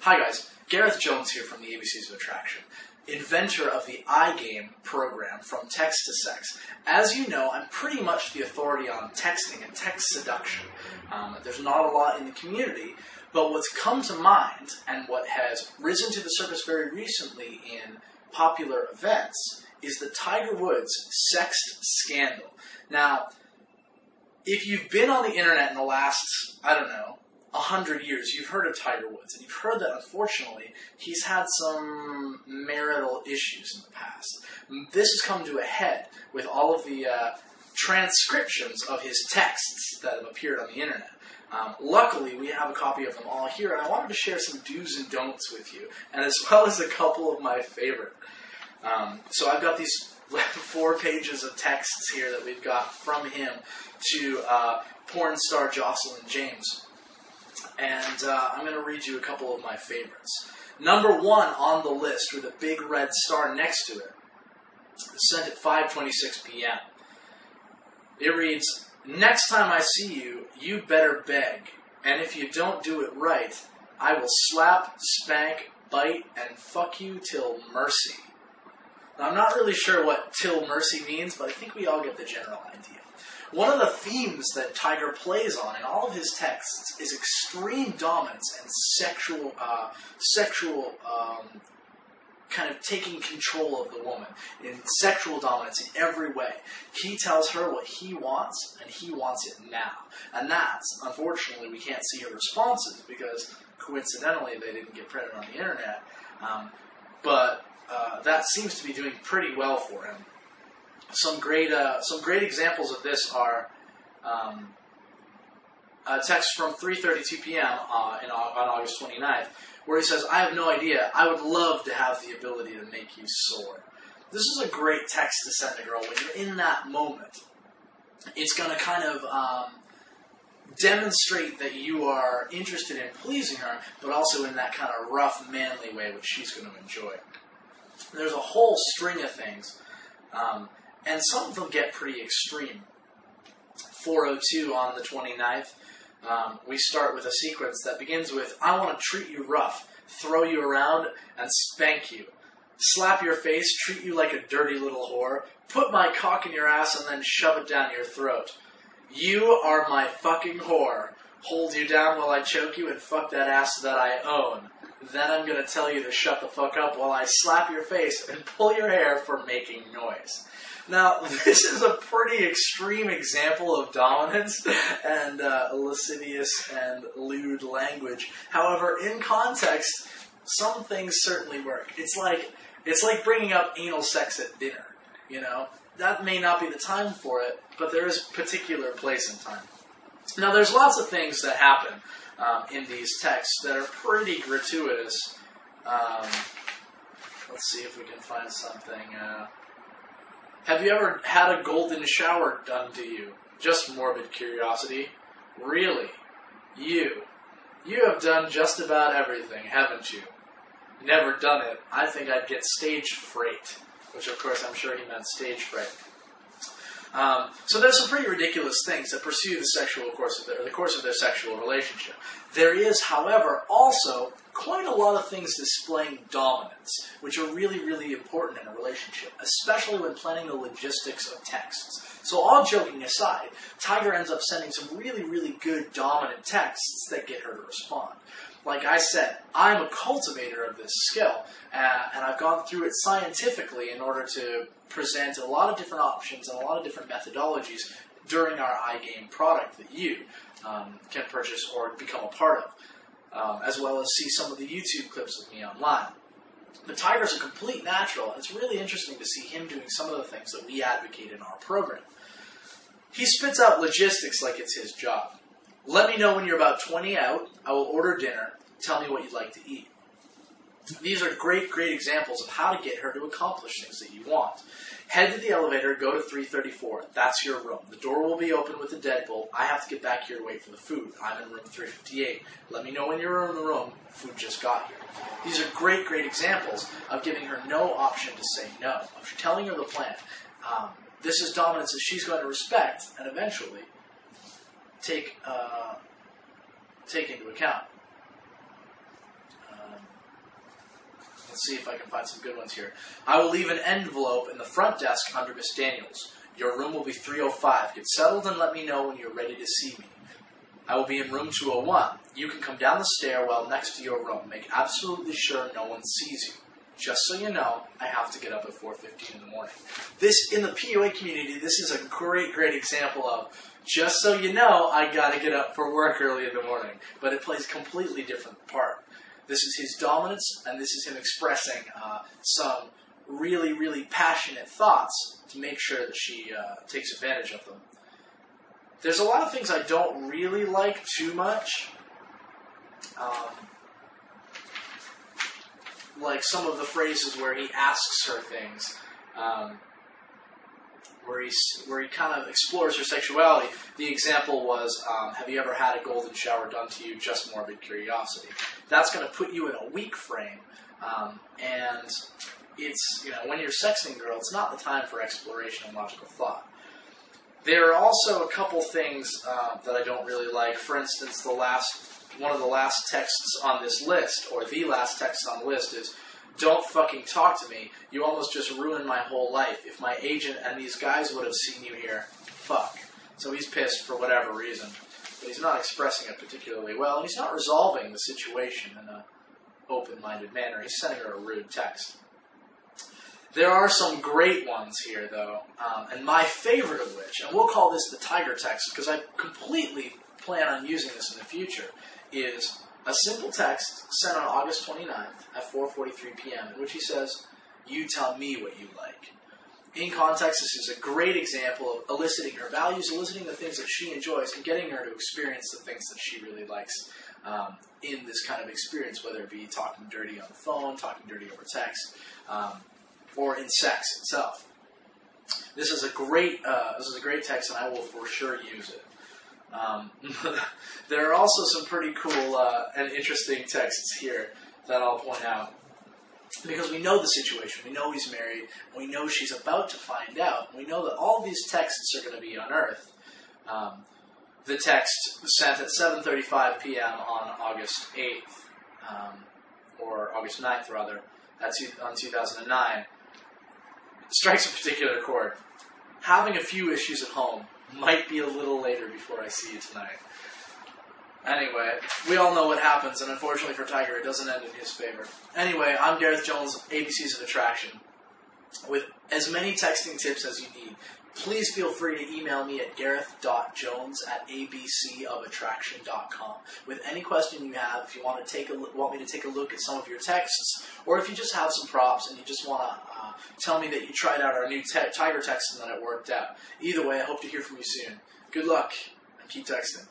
Hi guys, Gareth Jones here from the ABCs of Attraction, inventor of the iGame program from text to sex. As you know, I'm pretty much the authority on texting and text seduction. There's not a lot in the community, but what's come to mind and what has risen to the surface very recently in popular events is the Tiger Woods Sext scandal. Now, if you've been on the internet in the last, 100 years, you've heard of Tiger Woods, and you've heard that, unfortunately, he's had some marital issues in the past. This has come to a head with all of the transcriptions of his texts that have appeared on the internet. Luckily, we have a copy of them all here, and I wanted to share some do's and don'ts with you, and as well as a couple of my favorite. So I've got these 4 pages of texts here that we've got from him to porn star Josyln James. And I'm going to read you a couple of my favorites. Number 1 on the list with a big red star next to it, sent at 5:26 p.m. It reads, "Next time I see you, you better beg. And if you don't do it right, I will slap, spank, bite, and fuck you till mercy." Now, I'm not really sure what till mercy means, but I think we all get the general idea. One of the themes that Tiger plays on in all of his texts is extreme dominance and sexual kind of taking control of the woman, in sexual dominance in every way. He tells her what he wants, and he wants it now. And that's, unfortunately, we can't see her responses because, coincidentally, they didn't get printed on the internet. But that seems to be doing pretty well for him. Some great examples of this are a text from 3:32 p.m. On August 29th, where he says, "I have no idea. I would love to have the ability to make you sore." This is a great text to send a girl when you're in that moment. It's going to kind of demonstrate that you are interested in pleasing her, but also in that kind of rough, manly way, which she's going to enjoy. There's a whole string of things. And some of them get pretty extreme. 4:02 on the 29th, we start with a sequence that begins with, "I want to treat you rough, throw you around, and spank you. Slap your face, treat you like a dirty little whore, put my cock in your ass and then shove it down your throat. You are my fucking whore. Hold you down while I choke you and fuck that ass that I own. Then I'm going to tell you to shut the fuck up while I slap your face and pull your hair for making noise." Now, this is a pretty extreme example of dominance and lascivious and lewd language. However, in context, some things certainly work. It's like bringing up anal sex at dinner. You know, that may not be the time for it, but there is a particular place and time. Now, there's lots of things that happen in these texts that are pretty gratuitous. Let's see if we can find something. "Have you ever had a golden shower done to you? Just morbid curiosity. Really? You have done just about everything, haven't you? Never done it. I think I'd get stage fright." Which, of course, I'm sure he meant stage fright. So there's some pretty ridiculous things that pursue the course of their sexual relationship. There is, however, also quite a lot of things displaying dominance, which are really, really important in a relationship, especially when planning the logistics of texts. So all joking aside, Tiger ends up sending some really, really good dominant texts that get her to respond. Like I said, I'm a cultivator of this skill, and I've gone through it scientifically in order to present a lot of different options and a lot of different methodologies during our iGame product that you can purchase or become a part of, as well as see some of the YouTube clips of me online. But Tiger's a complete natural, and it's really interesting to see him doing some of the things that we advocate in our program. He spits out logistics like it's his job. "Let me know when you're about 20 out. I will order dinner. Tell me what you'd like to eat." These are great, great examples of how to get her to accomplish things that you want. "Head to the elevator, go to 334. That's your room. The door will be open with a deadbolt. I have to get back here to wait for the food. I'm in room 358. Let me know when you're in the room. Food just got here." These are great, great examples of giving her no option to say no, of telling her the plan. This is dominance that she's going to respect and eventually take into account. Let's see if I can find some good ones here. I will leave an envelope in the front desk under Miss Daniels. Your room will be 305. Get settled and let me know when you're ready to see me. I will be in room 201. You can come down the stairwell next to your room. Make absolutely sure no one sees you. Just so you know, I have to get up at 4:15 in the morning. This, in the PUA community, this is a great, great example of, just so you know, I gotta get up for work early in the morning. But it plays a completely different part. This is his dominance, and this is him expressing some really, really passionate thoughts to make sure that she takes advantage of them. There's a lot of things I don't really like too much. Like some of the phrases where he asks her things, where he kind of explores her sexuality. The example was, have you ever had a golden shower done to you? Just morbid curiosity. That's going to put you in a weak frame, and it's, when you're sexting a girl, it's not the time for exploration and logical thought. There are also a couple things that I don't really like. For instance, one of the last texts on this list, or the last text on the list, is, "Don't fucking talk to me. You almost just ruined my whole life. If my agent and these guys would have seen you here, fuck." So he's pissed for whatever reason. But he's not expressing it particularly well, and he's not resolving the situation in an open-minded manner. He's sending her a rude text. There are some great ones here, though, and my favorite of which, and we'll call this the tiger text, because I completely plan on using this in the future, is a simple text sent on August 29th at 4:43 p.m. in which he says, "You tell me what you like." In context, this is a great example of eliciting her values, eliciting the things that she enjoys, and getting her to experience the things that she really likes in this kind of experience, whether it be talking dirty on the phone, talking dirty over text, or in sex itself. This is a great text, and I will for sure use it. There are also some pretty cool and interesting texts here that I'll point out. Because we know the situation, we know he's married, we know she's about to find out, we know that all these texts are going to be unearthed. The text was sent at 7:35 p.m. on August 8th, or August 9th rather, on 2009, strikes a particular chord. Having a few issues at home. Might be a little later before I see you tonight. Anyway, we all know what happens, and unfortunately for Tiger, it doesn't end in his favor. Anyway, I'm Gareth Jones, ABCs of Attraction. With as many texting tips as you need, please feel free to email me at gareth.jones@abcofattraction.com with any question you have. If you want me to take a look at some of your texts, or if you just have some props and you just want to tell me that you tried out our new Tiger text and that it worked out. Either way, I hope to hear from you soon. Good luck, and keep texting.